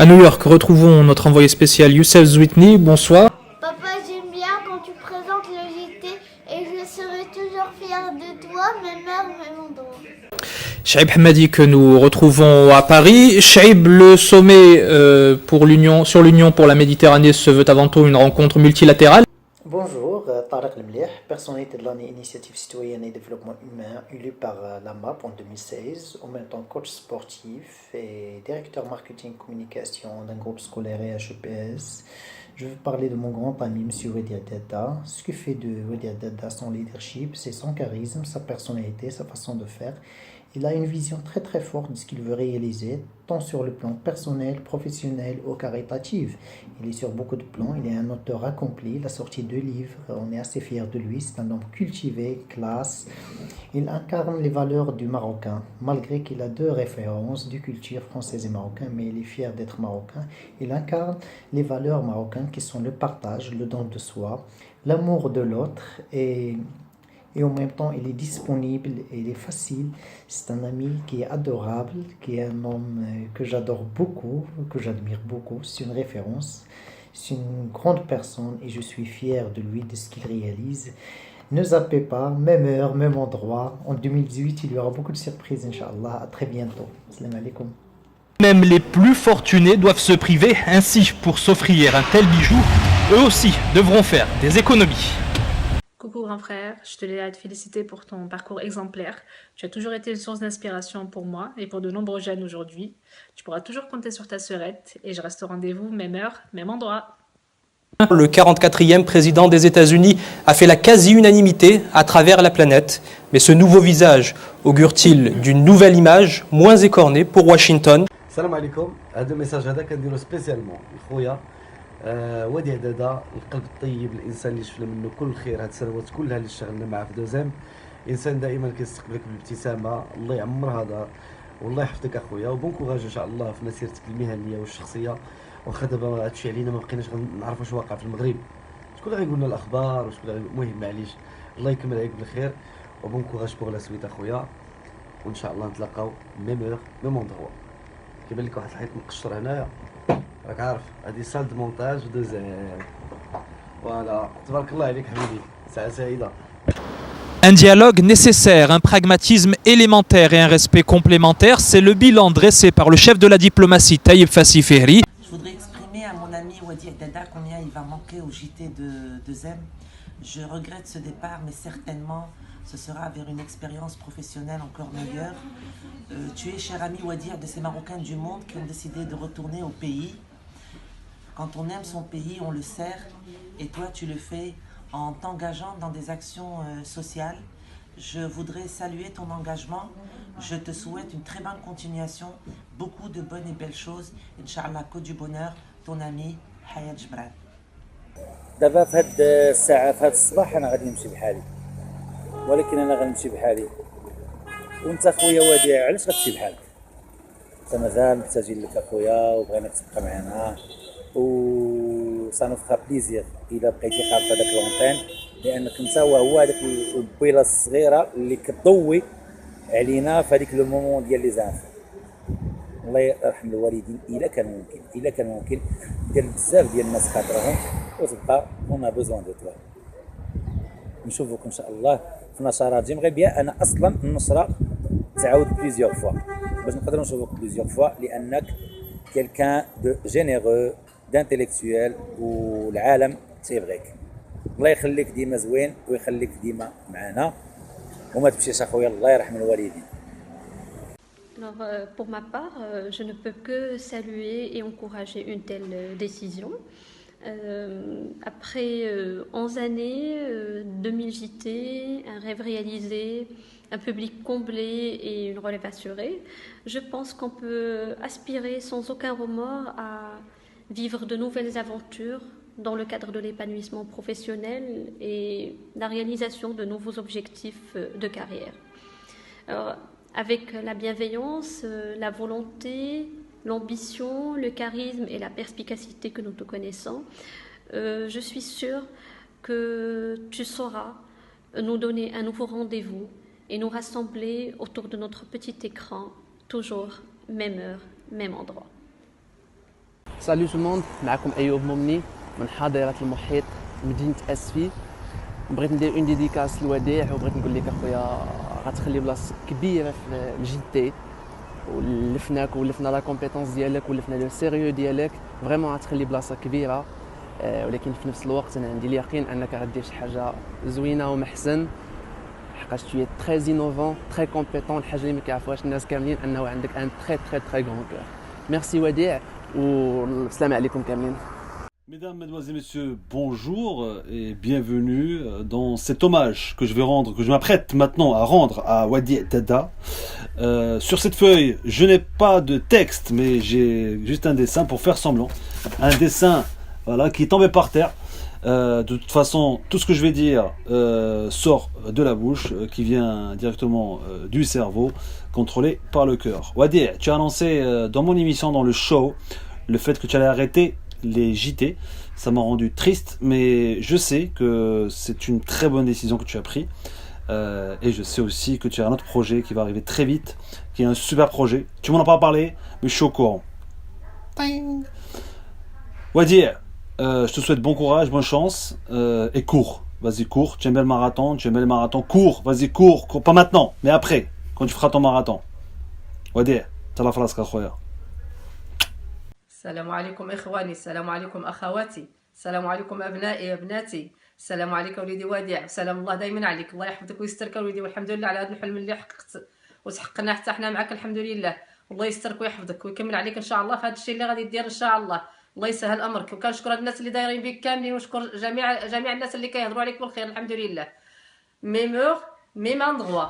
À New York, retrouvons notre envoyé spécial Youssef Zwitny. Bonsoir. Papa, j'aime bien quand tu présentes le JT et je serai toujours fière de toi, même heure, même endroit. Shaib Hamadi que nous retrouvons à Paris. Shaib, le sommet sur l'Union pour la Méditerranée se veut avant tout une rencontre multilatérale. Bonjour, Tariq Lemlih, personnalité de l'année Initiative citoyenne et développement humain, élu par la MAP en 2016, en même temps coach sportif et directeur marketing communication d'un groupe scolaire HEPS. Je veux parler de mon grand ami, M. Wadi Dada. Ce qui fait de Wadi Dada son leadership, c'est son charisme, sa personnalité, sa façon de faire. Il a une vision très très forte de ce qu'il veut réaliser, tant sur le plan personnel, professionnel ou caritatif. Il est sur beaucoup de plans, il est un auteur accompli, il a sorti 2 livres, on est assez fiers de lui, c'est un homme cultivé, classe. Il incarne les valeurs du Marocain, malgré qu'il a 2 références de culture française et marocaine, mais il est fier d'être marocain. Il incarne les valeurs marocaines qui sont le partage, le don de soi, l'amour de l'autre et en même temps, il est disponible et il est facile. C'est un ami qui est adorable, qui est un homme que j'adore beaucoup, que j'admire beaucoup. C'est une référence. C'est une grande personne et je suis fier de lui, de ce qu'il réalise. Ne zappez pas, même heure, même endroit. En 2018, il y aura beaucoup de surprises, Inch'Allah. À très bientôt. Salam alaikum. Même les plus fortunés doivent se priver. Ainsi, pour s'offrir un tel bijou, eux aussi devront faire des économies. Coucou grand frère, je tenais à te féliciter pour ton parcours exemplaire. Tu as toujours été une source d'inspiration pour moi et pour de nombreux jeunes aujourd'hui. Tu pourras toujours compter sur ta sœurette et je reste au rendez-vous, même heure, même endroit. Le 44e président des États-Unis a fait la quasi-unanimité à travers la planète. Mais ce nouveau visage augure-t-il d'une nouvelle image moins écornée pour Washington? Salam alaikum, هذا الميساج هذا كنديرو سبيسيالمون لخويا وادي عداده، القلب الطيب، الانسان اللي شفنا منه كل خير هاد السنوات كلها اللي اشتغلنا معاه في دوزام. انسان دائما كيستقبلك بالابتسامه، الله يعمر هذا والله يحفظك اخويا وبون كوراج ان شاء الله في مسيرتك المهنيه والشخصيه. واخا دابا هادشي علينا ما بقيناش غنعرفوا واش واقع في المغرب، شكون اللي غيقول لنا الاخبار وشكون اللي المهم معليش، الله يكمل عليك بالخير وبون كوراج بوغ لا سويت اخويا وان شاء الله نتلاقاو ميم اور ميم اندروا. كيبان لك واحد الحيط مقشر هنايا راك عارف هادي سال دو مونتاج دوزام. فوالا تبارك الله عليك حبيبي، ساعه سعيده. Un dialogue nécessaire, un pragmatisme élémentaire et un respect complémentaire, c'est le bilan dressé par le chef de la diplomatie Taïb Fassi Fehri. Je voudrais exprimer à mon ami Wadi Dada combien il va manquer au JT de Zem. Je regrette ce départ, mais certainement ce sera vers une expérience professionnelle encore meilleure. Tu es, cher ami Wadi, de ces Marocains du monde qui ont décidé de retourner au pays. Quand on aime son pays, on le sert, et toi tu le fais en t'engageant dans des actions sociales. Je voudrais saluer ton engagement. Je te souhaite une très bonne continuation, beaucoup de bonnes et belles choses. Inch'Allah, que du bonheur, ton ami Hayat Jbran. دابا في هاد الساعة في هاد الصباح أنا غادي نمشي بحالي، ولكن أنا غنمشي بحالي. وأنت خويا وادي علاش غتمشي بحالك؟ أنت مازال محتاجين لك أخويا وبغيناك تبقى معنا وسانو فخا بليزير إلا بقيتي قارب هذاك لونطين، لأنك أنت وهو هذاك البيلة الصغيرة اللي كتضوي علينا في هذيك لو مومون ديال لي زانف. الله يرحم الوالدين إلا كان ممكن دير بزاف ديال الناس خاطرهم وتبقى هنا بوزون دو توا. نشوفوك ان شاء الله في نشرات جيمغي بيان. انا اصلا النشره تعاود بليزيوغ فوا باش نقدروا نشوفوك بليزيوغ فوا، لانك كيلكان دو جينيرو دانتيليكتويال والعالم تيبغيك. الله يخليك ديما زوين ويخليك ديما معنا وما تمشيش اخويا، الله يرحم الوالدين. Alors, pour ma part, je ne peux que saluer et encourager une telle décision. Après 11 années, 2000 JT, un rêve réalisé, un public comblé et une relève assurée, je pense qu'on peut aspirer sans aucun remords à vivre de nouvelles aventures dans le cadre de l'épanouissement professionnel et la réalisation de nouveaux objectifs de carrière. Alors, avec la bienveillance, la volonté, l'ambition, le charisme et la perspicacité que nous te connaissons, je suis sûre que tu sauras nous donner un nouveau rendez-vous et nous rassembler autour de notre petit écran, toujours même heure, même endroit. سالو تو الموند، معكم ايوب ممني من حاضره المحيط مدينه اسفي. بغيت ندير اون ديديكاس للوديع وبغيت نقول لك اخويا غتخلي بلاصه كبيره في الجي تي، ولفناك ولفنا لا كومبيتونس ديالك ولفنا لو سيريو ديالك، فريمون غتخلي بلاصه كبيره. ولكن في نفس الوقت انا عندي اليقين انك غدير شي حاجه زوينه ومحسن، حقاش tu es très innovant, très compétent. الحاجه اللي ما كيعرفوهاش الناس كاملين انه عندك ان très très très grand cœur. ميرسي وديع والسلام عليكم كاملين. Mesdames, Mesdemoiselles, Messieurs, bonjour et bienvenue dans cet hommage que je vais rendre, que je m'apprête maintenant à rendre à Wadi Dada. Sur cette feuille, je n'ai pas de texte, mais j'ai juste un dessin pour faire semblant. Un dessin, voilà, qui est tombé par terre. De toute façon, tout ce que je vais dire sort de la bouche, qui vient directement du cerveau, contrôlé par le cœur. Wadi, tu as annoncé dans mon émission, dans le show, le fait que tu allais arrêter les JT. Ça m'a rendu triste, mais je sais que c'est une très bonne décision que tu as prise. Et je sais aussi que tu as un autre projet qui va arriver très vite, qui est un super projet. Tu m'en as pas parlé, mais je suis au courant. Wadi, je te souhaite bon courage, bonne chance, et cours. Vas-y, cours. Tu aimes bien le marathon, tu aimes bien le marathon. Cours, vas-y, cours. Cours pas maintenant, mais après, quand tu feras ton marathon. Wadi, t'as la phrase, khoya. السلام عليكم إخواني، السلام عليكم أخواتي، السلام عليكم أبنائي وأبناتي، السلام عليك وليدي وديع، سلام الله دايما عليك، الله يحفظك ويسترك وليدي، والحمد لله على هذا الحلم اللي حققت وتحققنا حتى حنا معك الحمد لله، والله يسترك ويحفظك ويكمل عليك إن شاء الله في هذا الشيء اللي غادي دير إن شاء الله، الله يسهل أمرك، وكنشكر الناس اللي دايرين بك كاملين، ونشكر جميع الناس اللي كيهضروا عليك بالخير الحمد لله. ميمور ميم اندغوا